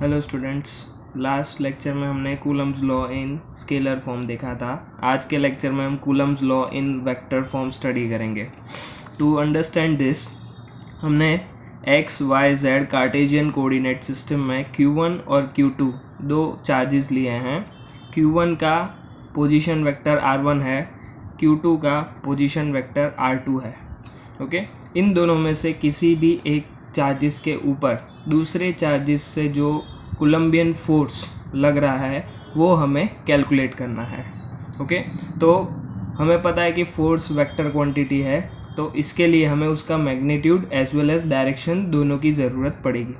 Hello students, last lecture में हमने Coulomb's law in scalar form देखा था। आज के लेक्चर में हम Coulomb's law in vector form study करेंगे। टू अंडरस्टैंड दिस, हमने X Y Z Cartesian coordinate system में Q1 और Q2 दो चार्जेस लिए हैं। Q1 का पोजीशन वेक्टर R1 है, Q2 का पोजीशन वेक्टर R2 है। ओके, इन दोनों में से किसी भी एक चार्जेस के ऊपर दूसरे चार्जेस से जो कोलम्बियन फोर्स लग रहा है वो हमें कैलकुलेट करना है। ओके, तो हमें पता है कि फोर्स वेक्टर क्वांटिटी है, तो इसके लिए हमें उसका magnitude as well as direction दोनों की ज़रूरत पड़ेगी।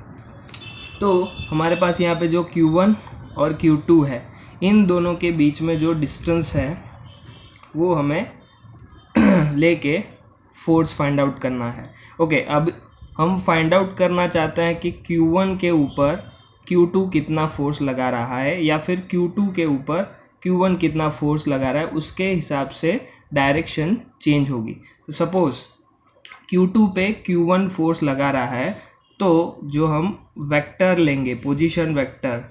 तो हमारे पास यहाँ पे जो Q1 और Q2 है, इन दोनों के बीच में जो डिस्टेंस है वो हमें लेके फोर्स फाइंड आउट करना है। ओके, अब हम फाइंड आउट करना चाहते हैं कि Q1 के ऊपर Q2 कितना फोर्स लगा रहा है या फिर Q2 के ऊपर Q1 कितना फोर्स लगा रहा है, उसके हिसाब से डायरेक्शन चेंज होगी। तो सपोज Q2 पे Q1 फोर्स लगा रहा है, तो जो हम वेक्टर लेंगे, पोजीशन वेक्टर,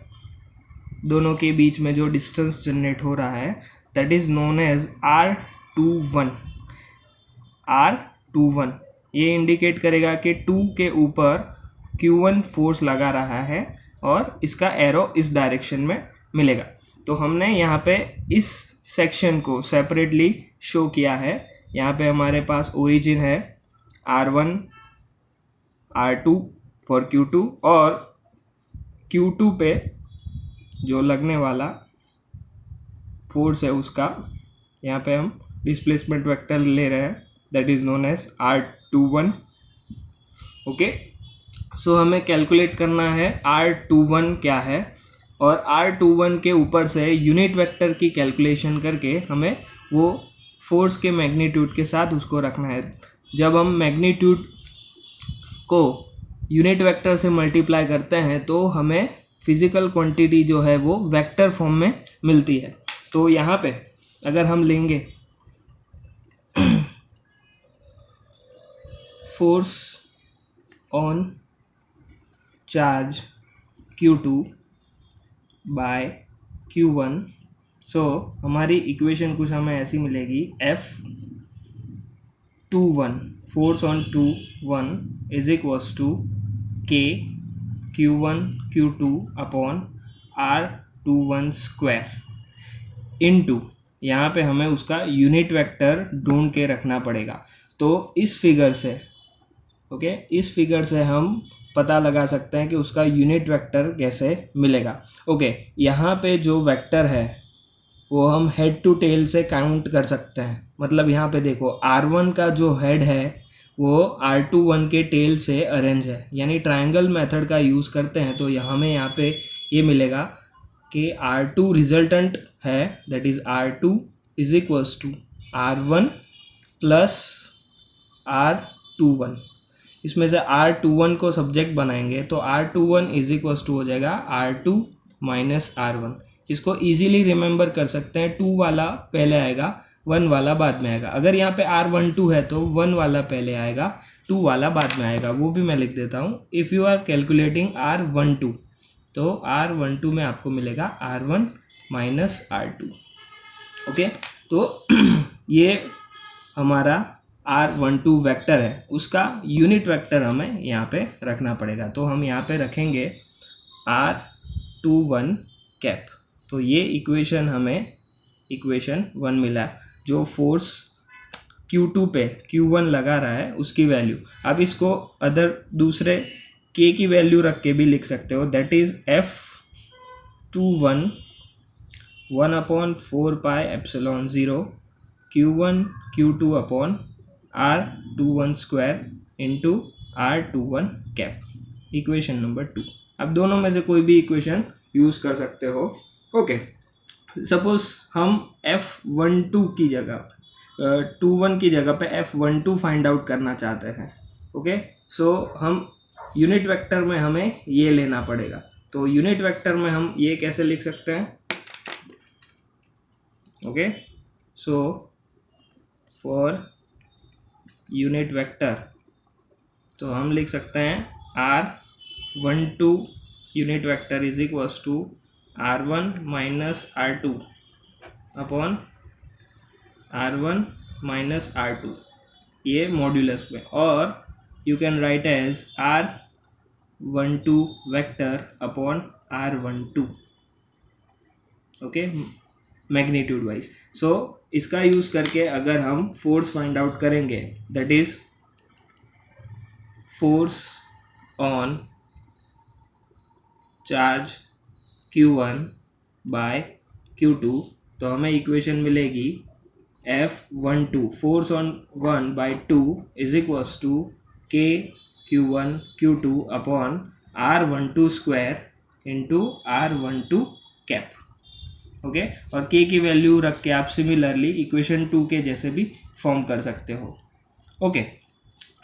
दोनों के बीच में जो डिस्टेंस जनरेट हो रहा है, that is known as R21। R21 ये इंडिकेट करेगा कि 2 के ऊपर Q1 फोर्स लगा रहा है और इसका एरो इस डायरेक्शन में मिलेगा। तो हमने यहाँ पे इस सेक्शन को सेपरेटली शो किया है। यहाँ पे हमारे पास ओरिजिन है R1 R2 फॉर Q2 और Q2 पे जो लगने वाला फोर्स है उसका यहाँ पे हम डिस्प्लेसमेंट वेक्टर ले रहे हैं, that is known as R21। Okay, so हमें कैलकुलेट करना है R21 क्या है, और R21 के ऊपर से यूनिट वेक्टर की कैलकुलेशन करके हमें वो फोर्स के मैग्नीट्यूड के साथ उसको रखना है। जब हम मैग्नीट्यूड को यूनिट वेक्टर से मल्टीप्लाई करते हैं तो हमें फिजिकल क्वांटिटी जो है वो वेक्टर फॉर्म में मिलती है। तो यहाँ पे अगर हम लेंगे force on charge Q2 by Q1, so हमारी इक्वेशन कुछ हमें ऐसी मिलेगी, F21 force on Q1 is equals to K Q1 Q2 upon R21 square into, यहाँ पे हमें उसका यूनिट वेक्टर ढूंढ के रखना पड़ेगा। तो इस फिगर से इस फिगर से हम पता लगा सकते हैं कि उसका यूनिट वेक्टर कैसे मिलेगा। यहाँ पे जो वेक्टर है वो हम हेड टू टेल से काउंट कर सकते हैं। मतलब यहाँ पे देखो, R1 का जो हेड है वो R21 के टेल से अरेंज है, यानी ट्रायंगल मेथड का यूज़ करते हैं तो हमें यहाँ पे ये मिलेगा कि R2 रिजल्टेंट है, that is R2 is equals to R1 plus R21। इसमें से R21 को सब्जेक्ट बनाएंगे तो R21 इज इक्वल्स टू हो जाएगा R2 माइनस R1। इसको इजीली रिमेंबर कर सकते हैं, 2 वाला पहले आएगा, 1 वाला बाद में आएगा। अगर यहाँ पे R12 है तो 1 वाला पहले आएगा, 2 वाला बाद में आएगा, वो भी मैं लिख देता हूँ। If you are calculating R12 तो R12 में आपको मिलेगा R1 माइनस R2। ओके, तो ये हमारा R12 वेक्टर है, उसका यूनिट वेक्टर हमें यहाँ पे रखना पड़ेगा। तो हम यहाँ पे रखेंगे R21 कैप। तो ये इक्वेशन हमें इक्वेशन 1 मिला, जो फोर्स Q2 पे Q1 लगा रहा है उसकी वैल्यू। अब इसको अदर दूसरे K की वैल्यू रख के भी लिख सकते हो, that is F21 1/4πε0 Q1 Q2 upon R21 square into R21 cap, equation number 2। अब दोनों में से कोई भी इक्वेशन यूज़ कर सकते हो। ओके, सपोज हम F12 की जगह 21 की जगह पे F12 फाइंड आउट करना चाहते हैं। ओके, सो हम यूनिट वेक्टर में हमें ये लेना पड़ेगा। तो यूनिट वेक्टर में हम ये कैसे लिख सकते हैं? Okay, so for unit vector तो हम लिख सकते हैं R12 unit vector is equals to r1 minus r2 upon r1 minus r2, ये मॉड्यूलस में, और you can write as r12 vector upon r12, okay, magnitude wise. So इसका use करके अगर हम फोर्स फाइंड आउट करेंगे, that is force on charge Q1 by Q2, तो हमें इक्वेशन मिलेगी F12 force on 1 by 2 is equals to K Q1 Q2 upon R12 square into R12 cap, okay. और K की value रख के आप similarly equation 2 के जैसे भी फॉर्म कर सकते हो, ओके।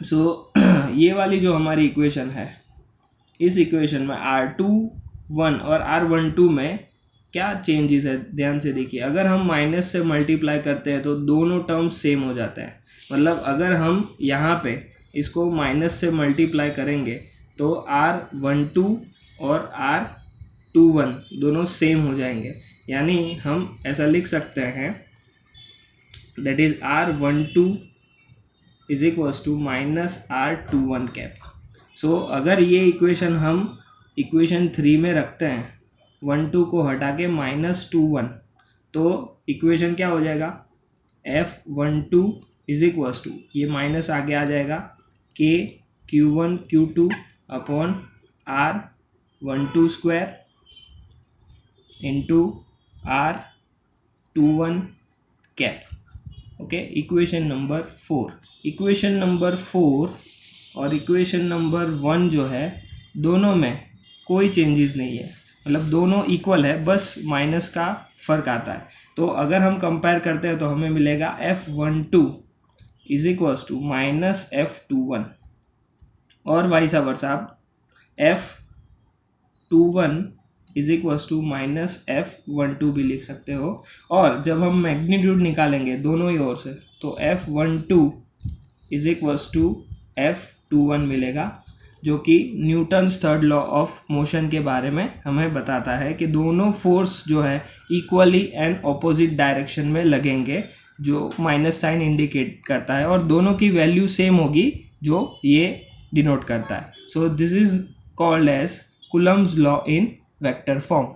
सो ये वाली जो हमारी इक्वेशन है, इस इक्वेशन में R21 और R12 में क्या चेंजेस है ध्यान से देखिए। अगर हम माइनस से मल्टीप्लाई करते हैं तो दोनों टर्म्स सेम हो जाते हैं, मतलब अगर हम यहाँ पे इसको माइनस से मल्टीप्लाई करेंगे तो R12 और R21 दोनों सेम हो जाएंगे, यानी हम ऐसा लिख सकते हैं that is R12 is equals to minus R21 cap. So अगर ये इक्वेशन हम इक्वेशन 3 में रखते हैं, 1 2 को हटा के -21, तो इक्वेशन क्या हो जाएगा, F12 इज इक्वल्स टू, ये माइनस आगे आ जाएगा, K Q1 Q2 upon R12 square into R21 cap, okay. Equation number 4, equation number 4 और इक्वेशन नंबर 1 जो है, दोनों में कोई चेंजेस नहीं है, मतलब दोनों इक्वल है, बस माइनस का फर्क आता है। तो अगर हम कंपेयर करते हैं तो हमें मिलेगा F12 is equals to minus F21, और वाइस वर्सा आप F21 is equals to minus F12 भी लिख सकते हो। और जब हम मैग्नीट्यूड निकालेंगे दोनों ही ओर से, तो F12 is equals to F21 मिलेगा, जो कि Newton's third law of motion के बारे में हमें बताता है कि दोनों फोर्स जो है इक्वली एंड ऑपोजिट डायरेक्शन में लगेंगे, जो माइनस साइन इंडिकेट करता है, और दोनों की वैल्यू सेम होगी जो ये डिनोट करता है। So this is called as Coulomb's law in vector form.